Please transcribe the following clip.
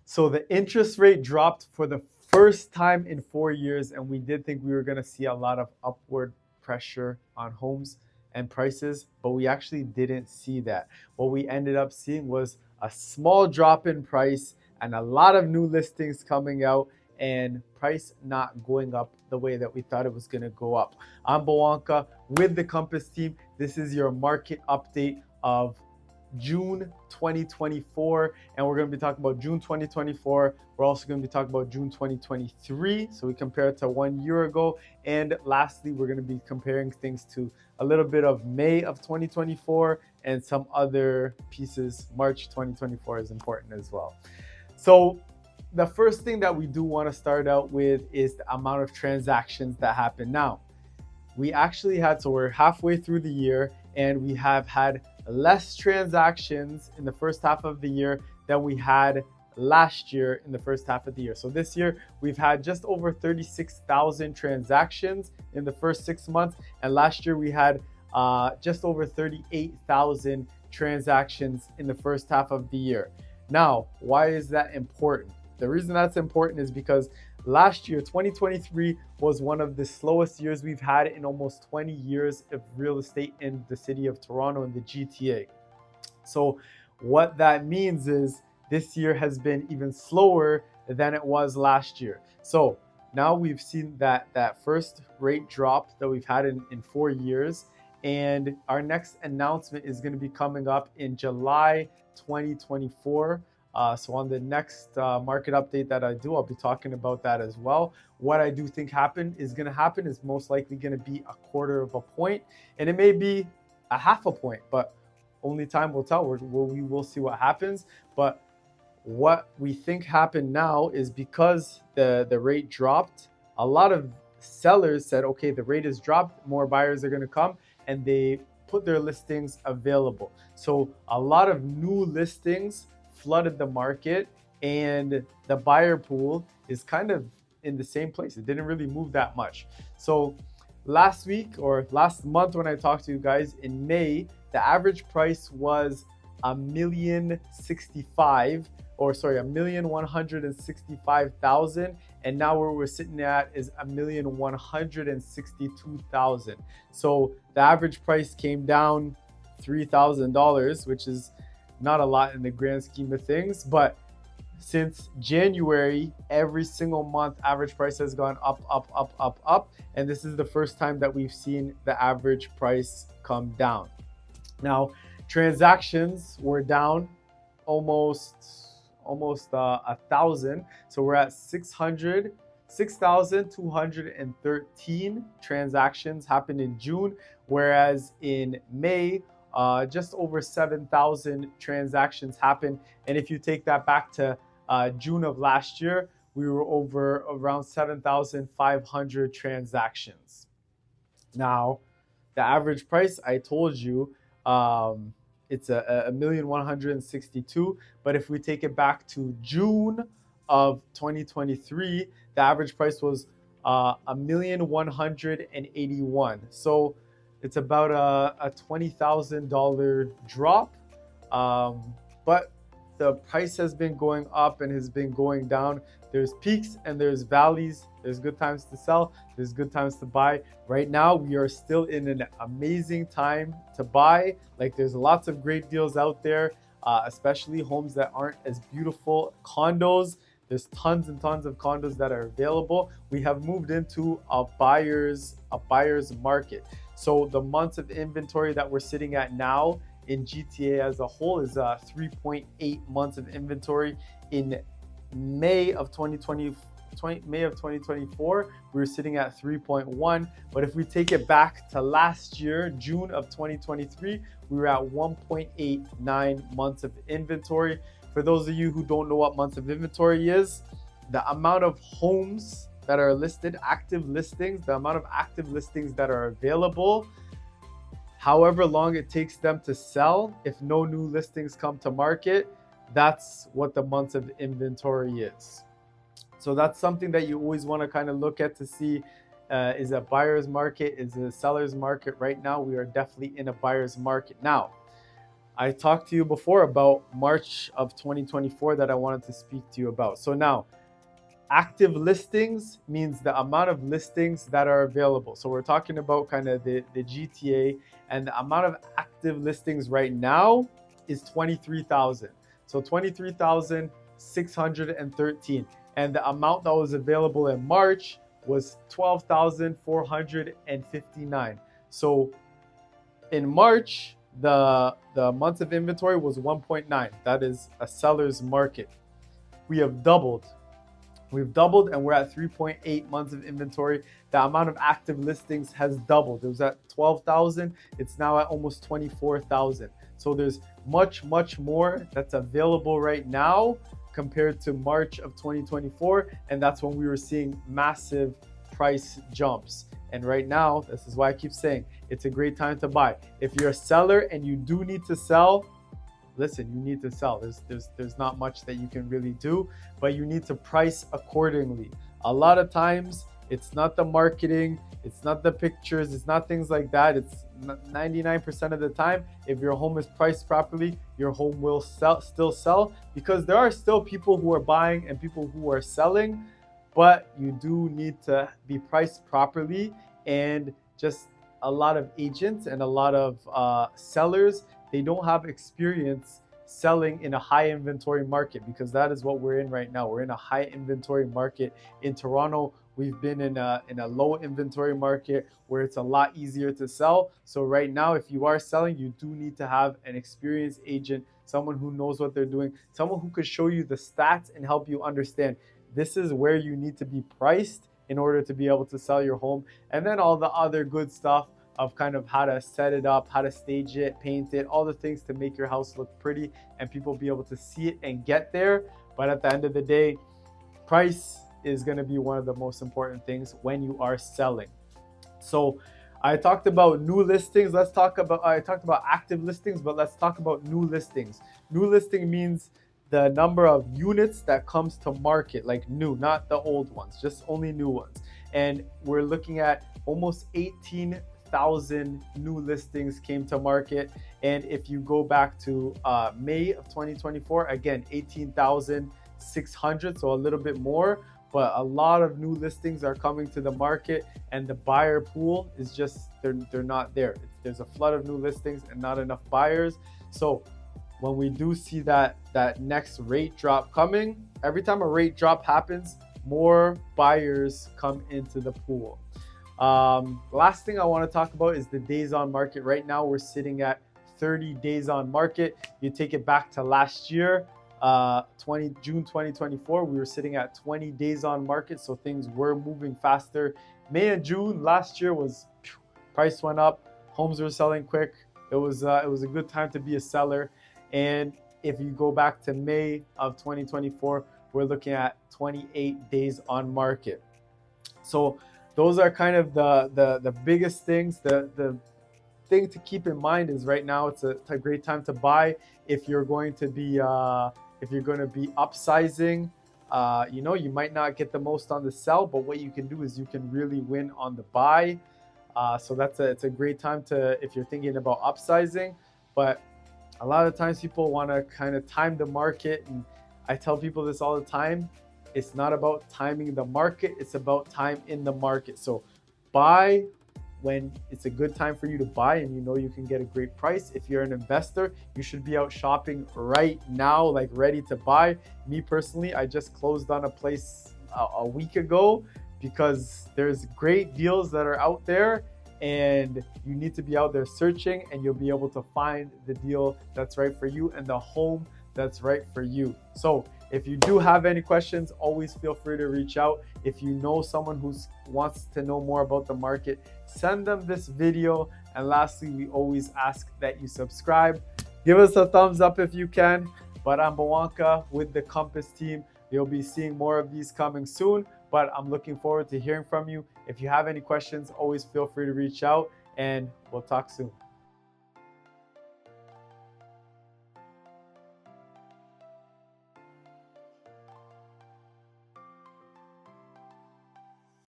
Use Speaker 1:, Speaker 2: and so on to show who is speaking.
Speaker 1: So the interest rate dropped for the first time in 4 years, and we did think we were going to see a lot of upward pressure on homes and prices, but we actually didn't see that. What we ended up seeing was a small drop in price and a lot of new listings coming out and price not going up the way that we thought it was going to go up. I'm Bawanka with the Compass team. This is your market update of June 2024, and we're going to be talking about June 2024. We're also going to be talking about June 2023, so we compare it to 1 year ago. And lastly, we're going to be comparing things to a little bit of May of 2024 and some other pieces. March 2024 is important as well. So the first thing that we do want to start out with is the amount of transactions that happen now. We actually had, so we're halfway through the year, and we have had less transactions in the first half of the year than we had last year in the first half of the year. So this year we've had just over 36,000 transactions in the first 6 months, and last year we had just over 38,000 transactions in the first half of the year. Now, why is that important? The reason that's important is because last year, 2023, was one of the slowest years we've had in almost 20 years of real estate in the city of Toronto and the GTA. So what that means is this year has been even slower than it was last year. So now we've seen that first rate drop that we've had in 4 years. And our next announcement is going to be coming up in July 2024. So on the next market update that I do, I'll be talking about that as well. What I do think is going to happen is most likely going to be a quarter of a point, and it may be a half a point, but only time will tell. We will see what happens. But what we think happened now is because the rate dropped, a lot of sellers said, okay, the rate is dropped, more buyers are going to come, and they put their listings available. So a lot of new listings flooded the market, and the buyer pool is kind of in the same place. It didn't really move that much. So last week or last month when I talked to you guys in May, the average price was $1,165,000, and now where we're sitting at is $1,162,000. So the average price came down $3,000, which is not a lot in the grand scheme of things, but since January, every single month average price has gone up, and this is the first time that we've seen the average price come down. Now, transactions were down almost 1,000, so we're at 6,213 transactions happened in June, whereas in May, just over 7,000 transactions happened. And if you take that back to June of last year, we were over around 7,500 transactions. Now, the average price, I told you, it's $1,162,000. But if we take it back to June of 2023, the average price was $1,181,000. So it's about a $20,000 drop, but the price has been going up and has been going down. There's peaks and there's valleys. There's good times to sell. There's good times to buy. Right now, we are still in an amazing time to buy. Like, there's lots of great deals out there, especially homes that aren't as beautiful. Condos, there's tons and tons of condos that are available. We have moved into a buyer's market. So the months of inventory that we're sitting at now in GTA as a whole is 3.8 months of inventory. In May of 2024, we were sitting at 3.1. But if we take it back to last year, June of 2023, we were at 1.89 months of inventory. For those of you who don't know what months of inventory is, the amount of homes that are listed, active listings, the amount of active listings that are available, however long it takes them to sell, if no new listings come to market, that's what the months of inventory is. So that's something that you always want to kind of look at to see, is a buyer's market, is a seller's market. Right now, we are definitely in a buyer's market. Now, I talked to you before about March of 2024 that I wanted to speak to you about. So now, active listings means the amount of listings that are available. So we're talking about kind of the GTA, and the amount of active listings right now is 23,000. So 23,613. And the amount that was available in March was 12,459. So in March, the months of inventory was 1.9. That is a seller's market. We have doubled. We've doubled and we're at 3.8 months of inventory. The amount of active listings has doubled. It was at 12,000. It's now at almost 24,000. So there's much more that's available right now compared to March of 2024. And that's when we were seeing massive price jumps. And right now, this is why I keep saying it's a great time to buy. If you're a seller and you do need to sell, listen, you need to sell. There's not much that you can really do, but you need to price accordingly. A lot of times, it's not the marketing, it's not the pictures, it's not things like that. It's 99% of the time, if your home is priced properly, your home will still sell, because there are still people who are buying and people who are selling, but you do need to be priced properly. And just a lot of agents and a lot of sellers, they don't have experience selling in a high inventory market, because that is what we're in right now. We're in a high inventory market. In Toronto, we've been in a low inventory market where it's a lot easier to sell. So right now, if you are selling, you do need to have an experienced agent, someone who knows what they're doing, someone who could show you the stats and help you understand this is where you need to be priced in order to be able to sell your home. And then all the other good stuff of kind of how to set it up, how to stage it, paint it, all the things to make your house look pretty and people be able to see it and get there. But at the end of the day, price is going to be one of the most important things when you are selling. So I talked about new listings. I talked about active listings, but let's talk about new listings. New listing means the number of units that comes to market, like new, not the old ones, just only new ones. And we're looking at almost 18,000 new listings came to market. And if you go back to May of 2024, again, 18,600, so a little bit more, but a lot of new listings are coming to the market, and the buyer pool is just, they're not there. There's a flood of new listings and not enough buyers. So when we do see that next rate drop coming, every time a rate drop happens, more buyers come into the pool. Last thing I want to talk about is the days on market. Right now, we're sitting at 30 days on market. You take it back to last year, June 2024, we were sitting at 20 days on market. So things were moving faster. May and June last year was, price went up, homes were selling quick. It was a good time to be a seller. And if you go back to May of 2024, we're looking at 28 days on market. So those are kind of the biggest things. The thing to keep in mind is right now it's a great time to buy if you're going to be upsizing. You might not get the most on the sell, but what you can do is you can really win on the buy. So it's a great time to, if you're thinking about upsizing. But a lot of times people want to kind of time the market, and I tell people this all the time. It's not about timing the market, it's about time in the market. So buy when it's a good time for you to buy and you know you can get a great price. If you're an investor, you should be out shopping right now, like ready to buy. Me personally, I just closed on a place a week ago because there's great deals that are out there, and you need to be out there searching, and you'll be able to find the deal that's right for you and the home that's right for you. So if you do have any questions, always feel free to reach out. If you know someone who wants to know more about the market, send them this video. And lastly, we always ask that you subscribe. Give us a thumbs up if you can. But I'm Boanka with the Compass team. You'll be seeing more of these coming soon, but I'm looking forward to hearing from you. If you have any questions, always feel free to reach out, and we'll talk soon.